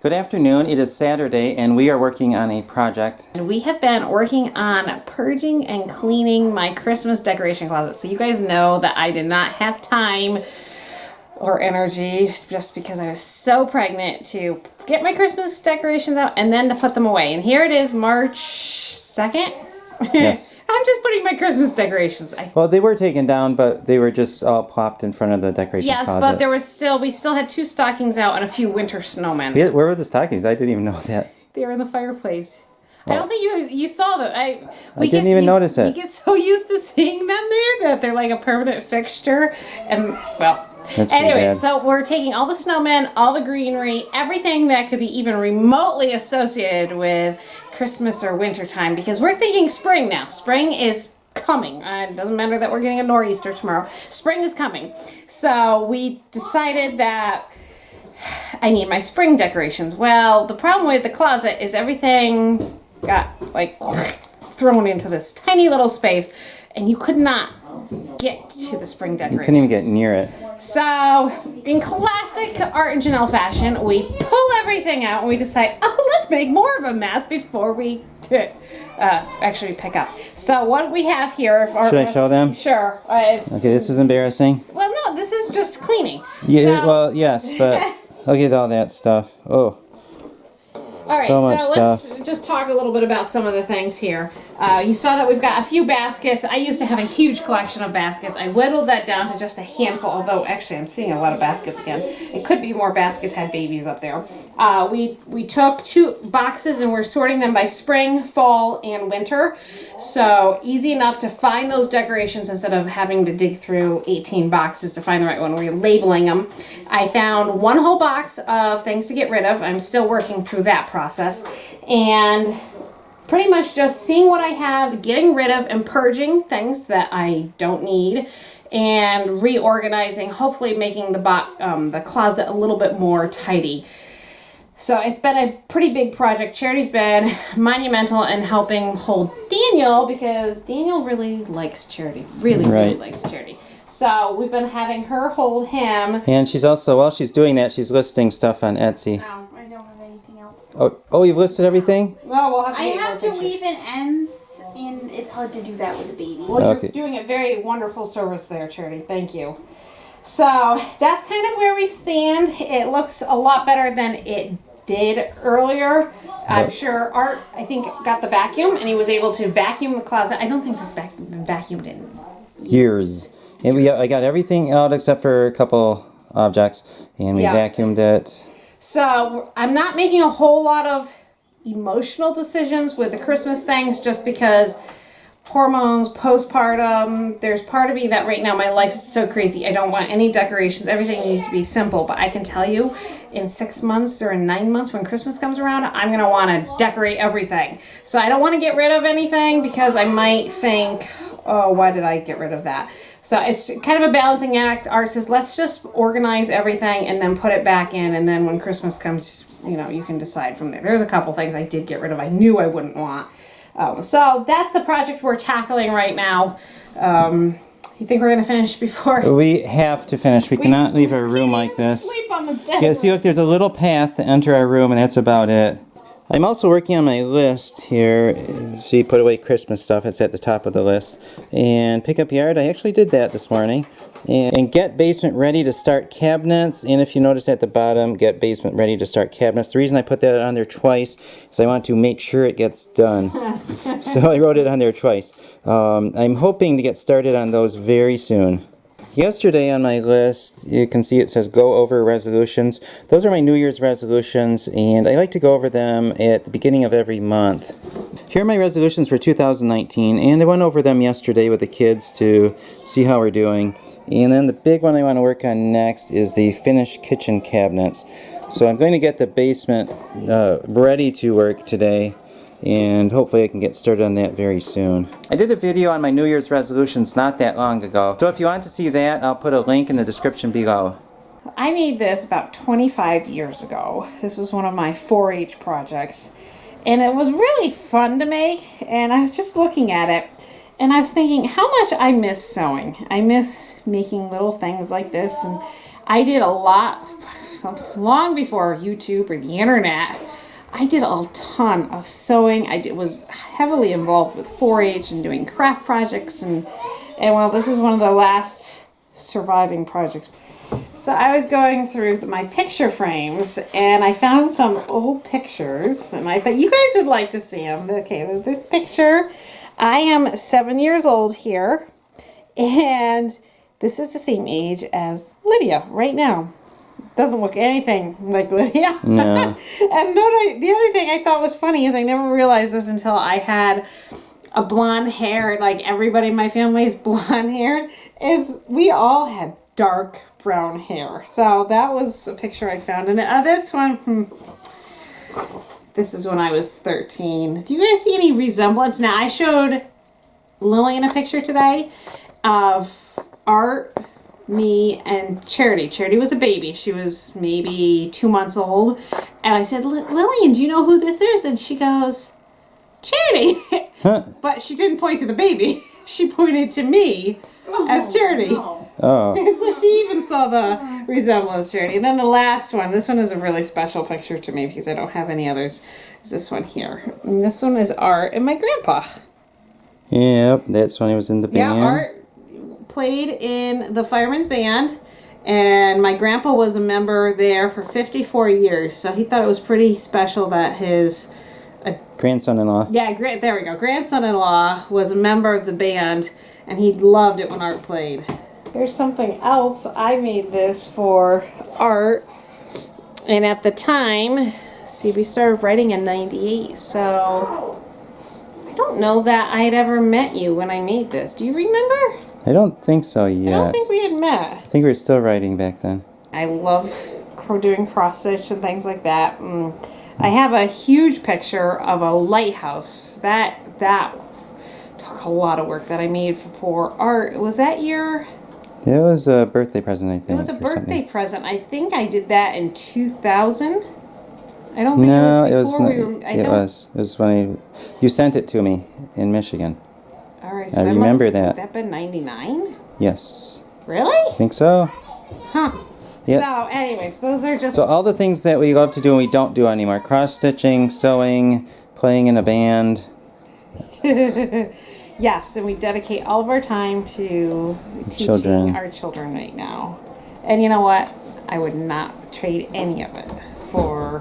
Good afternoon. It is Saturday and we are working on a project. And we have been working on purging and cleaning my Christmas decoration closet. So you guys know that I did not have time or energy just because I was so pregnant to get my Christmas decorations out and then to put them away. And here it is, March 2nd. Yes. I'm just putting my Christmas decorations. Well, they were taken down, but they were just all plopped in front of the decoration closet. Yes, but there was we still had 2 stockings out and a few winter snowmen. Yeah, where were the stockings? I didn't even know that. They were in the fireplace. I don't think you saw them. I didn't even notice it. We get so used to seeing them there that they're like a permanent fixture. And, well, anyway, so we're taking all the snowmen, all the greenery, everything that could be even remotely associated with Christmas or winter time, because we're thinking spring now. Spring is coming. It doesn't matter that we're getting a nor'easter tomorrow. Spring is coming. So we decided that I need my spring decorations. Well, the problem with the closet is everything got like thrown into this tiny little space and you could not get to the spring decorations. You couldn't even get near it. So, in classic Art and Janelle fashion, we pull everything out and we decide, oh, let's make more of a mess before we actually pick up. So, what we have here... Should I show them? Sure. Okay, this is embarrassing. Well, no, this is just cleaning. Yeah, so, well, yes, but look at all that stuff. Oh. All right, so much let's stuff. just talk a little bit about some of the things here. You saw that we've got a few baskets. I used to have a huge collection of baskets. I whittled that down to just a handful, although actually I'm seeing a lot of baskets again. It could be more baskets had babies up there. We took 2 boxes and we're sorting them by spring, fall, and winter. So easy enough to find those decorations instead of having to dig through 18 boxes to find the right one. We're labeling them. I found 1 whole box of things to get rid of. I'm still working through that process. And pretty much just seeing what I have, getting rid of and purging things that I don't need, and reorganizing, hopefully making the closet a little bit more tidy. So it's been a pretty big project. Charity's been monumental in helping hold Daniel because Daniel really likes Charity. Really likes Charity. So we've been having her hold him. And she's also, while she's doing that, she's listing stuff on Etsy. No, I don't have anything else. Oh, you've listed everything? Well, we'll have to I have to weave in ends, and it's hard to do that with a baby. Well, you're doing a very wonderful service there, Charity. Thank you. So that's kind of where we stand. It looks a lot better than it did earlier. I'm sure Art, I think, got the vacuum, and he was able to vacuum the closet. I don't think this been vacuumed in years. And I got everything out except for a couple objects, and we vacuumed it. So I'm not making a whole lot of emotional decisions with the Christmas things just because hormones, postpartum, there's part of me that right now my life is so crazy. I don't want any decorations. Everything needs to be simple. But I can tell you in 6 months or in 9 months when Christmas comes around, I'm going to want to decorate everything. So I don't want to get rid of anything because I might think, oh, why did I get rid of that? So it's kind of a balancing act. Art says, let's just organize everything and then put it back in. And then when Christmas comes, you can decide from there. There's a couple things I did get rid of. I knew I wouldn't want. So that's the project we're tackling right now. You think we're going to finish before? We have to finish. We cannot leave our room like this. Sleep on the bed. Yeah, see, look, there's a little path to enter our room, and that's about it. I'm also working on my list here. See, put away Christmas stuff. It's at the top of the list. And pick up yard. I actually did that this morning. And get basement ready to start cabinets. And if you notice at the bottom, get basement ready to start cabinets. The reason I put that on there twice is I want to make sure it gets done. So I wrote it on there twice. I'm hoping to get started on those very soon. Yesterday on my list, you can see it says go over resolutions. Those are my New Year's resolutions, and I like to go over them at the beginning of every month. Here are my resolutions for 2019, and I went over them yesterday with the kids to see how we're doing. And then the big one I want to work on next is the finished kitchen cabinets. So I'm going to get the basement ready to work today, and hopefully I can get started on that very soon. I did a video on my New Year's resolutions not that long ago, so if you want to see that, I'll put a link in the description below. I made this about 25 years ago. This was one of my 4-H projects, and it was really fun to make, and I was just looking at it, and I was thinking how much I miss sewing. I miss making little things like this, and I did a lot so long before YouTube or the internet, I did a ton of sewing. Was heavily involved with 4-H and doing craft projects, and well, this is one of the last surviving projects. So I was going through my picture frames, and I found some old pictures, and I thought you guys would like to see them. Okay, with this picture, I am 7 years old here, and this is the same age as Lydia right now. Doesn't look anything like Lydia. No. And the other thing I thought was funny is I never realized this until I had a blonde hair, like everybody in my family is blonde hair, is we all had dark brown hair. So that was a picture I found. And this one, this is when I was 13. Do you guys see any resemblance? Now, I showed Lillian a picture today of Art, me, and Charity. Charity was a baby. She was maybe 2 months old. And I said, Lillian, do you know who this is? And she goes, Charity. Huh. But she didn't point to the baby. She pointed to me as Charity. No. Oh. So she even saw the resemblance, Charity. And then the last one, this one is a really special picture to me because I don't have any others, is this one here. And this one is Art and my grandpa. Yep, that's when he was in the band. Yeah, Art played in the Fireman's Band, and my grandpa was a member there for 54 years. So he thought it was pretty special that his grandson-in-law. Yeah, there we go. Grandson-in-law was a member of the band, and he loved it when Art played. Here's something else. I made this for Art, and at the time, see, we started writing in 98, so I don't know that I had ever met you when I made this. Do you remember? I don't think so yet. I don't think we had met. I think we were still writing back then. I love doing cross-stitch and things like that. I have a huge picture of a lighthouse. That took a lot of work that I made for Art. Was that your... It was a birthday present, I think. It was a or birthday something. present. I think I did that in 2000. I don't think No, it was before it we were... it was. It was when you sent it to me in Michigan. All right, so I that remember might, that. Would that been 99? Yes. Really? I think so. Huh. Yep. So, anyways, those are just... So all the things that we love to do and we don't do anymore. Cross-stitching, sewing, playing in a band. Yes, and we dedicate all of our time to teaching Children. our children right now. And you know what? I would not trade any of it for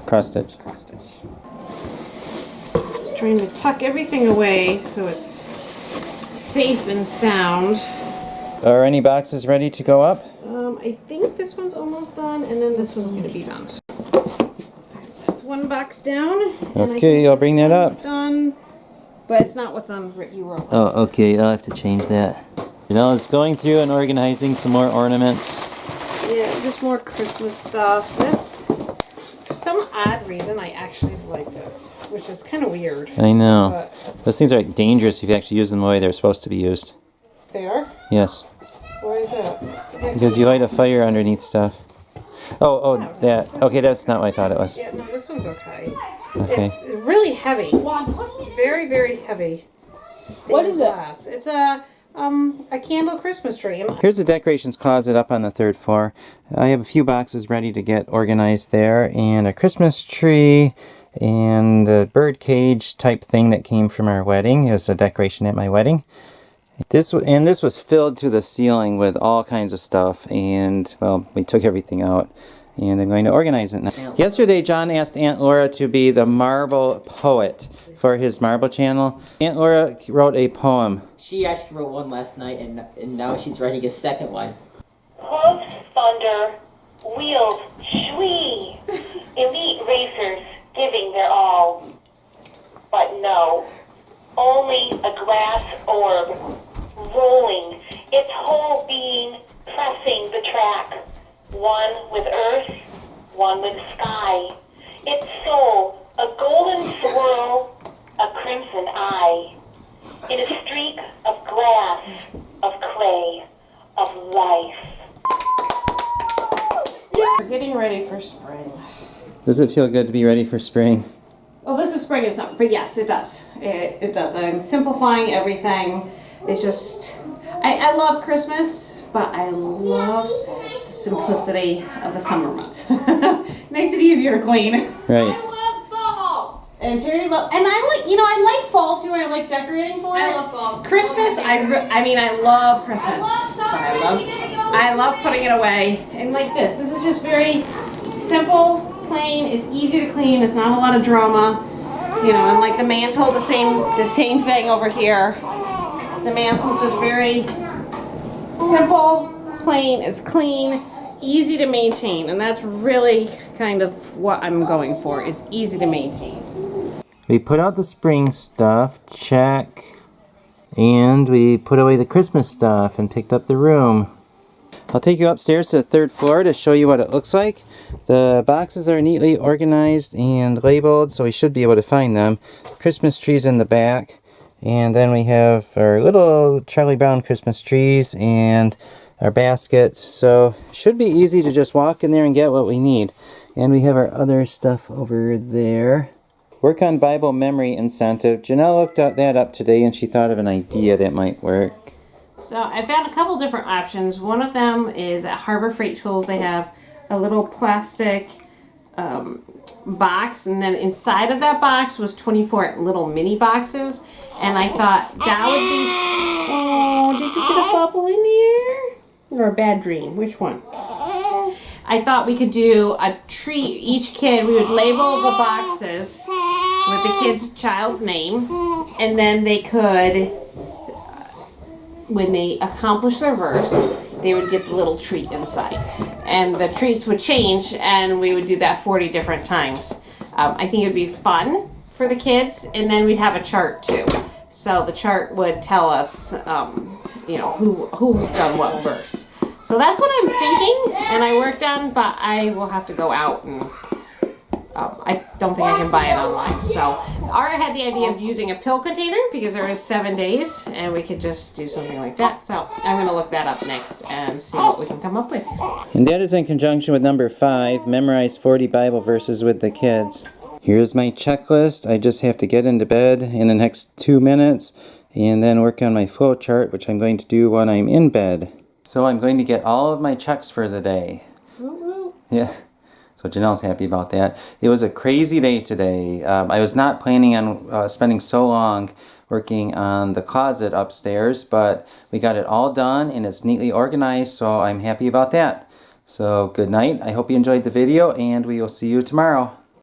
Cross-stitch. cross-stitch. Just trying to tuck everything away so it's safe and sound. Are any boxes ready to go up? I think this one's almost done, and then this one's going to be done. So that's one box down. and I Okay, think I'll this bring that one's up. Done, but it's not what's on what you wrote. Oh, okay. I'll have to change that. Janelle going through and organizing some more ornaments. Yeah, just more Christmas stuff. This, for some odd reason, I actually like this, which is kind of weird. I know. But Those things are dangerous if you actually use them the way they're supposed to be used. they are? Yes. Why is that? Because you light a fire underneath stuff. Oh, that. Okay, that's not what I thought it was. Yeah, no, this one's okay. Okay. It's really heavy. Very, very heavy. What is it? Glass. It's a candle Christmas tree. Here's the decorations closet up on the 3rd floor. I have a few boxes ready to get organized there, and a Christmas tree, and a bird cage type thing that came from our wedding. It was a decoration at my wedding. This was filled to the ceiling with all kinds of stuff, and well, we took everything out, and I'm going to organize it now. Yesterday, John asked Aunt Laura to be the marble poet for his marble channel. Aunt Laura wrote a poem. She actually wrote one last night, and now she's writing a second one. Hooves thunder, wheels shwee, elite racers giving their all. But no, only a glass orb, rolling, its whole being pressing the track, one with earth, one with sky, its soul a golden swirl, a crimson eye, in a streak of glass, of clay, of life. We're getting ready for spring. Does it feel good to be ready for spring? Well, this is spring and summer, but yes, it does. It does. I'm simplifying everything. It's just, I love Christmas, but I love simplicity of the summer months. Makes it easier to clean. Right. And Jerry and I like, I like fall too. I like decorating for it. I love fall. Christmas, I love Christmas, but I love putting it away. And like this is just very simple, plain. It's easy to clean. It's not a lot of drama, And like the mantle, the same thing over here. The mantle's just very simple, plain. It's clean, easy to maintain, and that's really kind of what I'm going for. Is easy to maintain. We put out the spring stuff, check, and we put away the Christmas stuff and picked up the room. I'll take you upstairs to the 3rd floor to show you what it looks like. The boxes are neatly organized and labeled, so we should be able to find them. Christmas trees in the back, and then we have our little Charlie Brown Christmas trees and our baskets, so should be easy to just walk in there and get what we need. And we have our other stuff over there. Work on Bible memory incentive. Janelle looked that up today and she thought of an idea that might work. So I found a couple different options. One of them is at Harbor Freight Tools. They have a little plastic box, and then inside of that box was 24 little mini boxes. And I thought that would be... Oh, did you get a bubble in there? Or a bad dream? Which one? I thought we could do a treat. Each kid, we would label the boxes with the kid's child's name, and then they could, when they accomplish their verse, they would get the little treat inside. And the treats would change, and we would do that 40 different times. I think it would be fun for the kids, and then we'd have a chart too. So the chart would tell us, who's done what verse. So that's what I'm thinking, and I worked on, but I will have to go out, and I don't think I can buy it online. So Ara had the idea of using a pill container because there is 7 days, and we could just do something like that. So I'm going to look that up next and see what we can come up with. And that is in conjunction with number 5, memorize 40 Bible verses with the kids. Here's my checklist. I just have to get into bed in the next 2 minutes and then work on my flow chart, which I'm going to do when I'm in bed. So I'm going to get all of my checks for the day. Yeah. So Janelle's happy about that. It was a crazy day today. I was not planning on spending so long working on the closet upstairs, but we got it all done and it's neatly organized, so I'm happy about that. So good night. I hope you enjoyed the video, and we will see you tomorrow.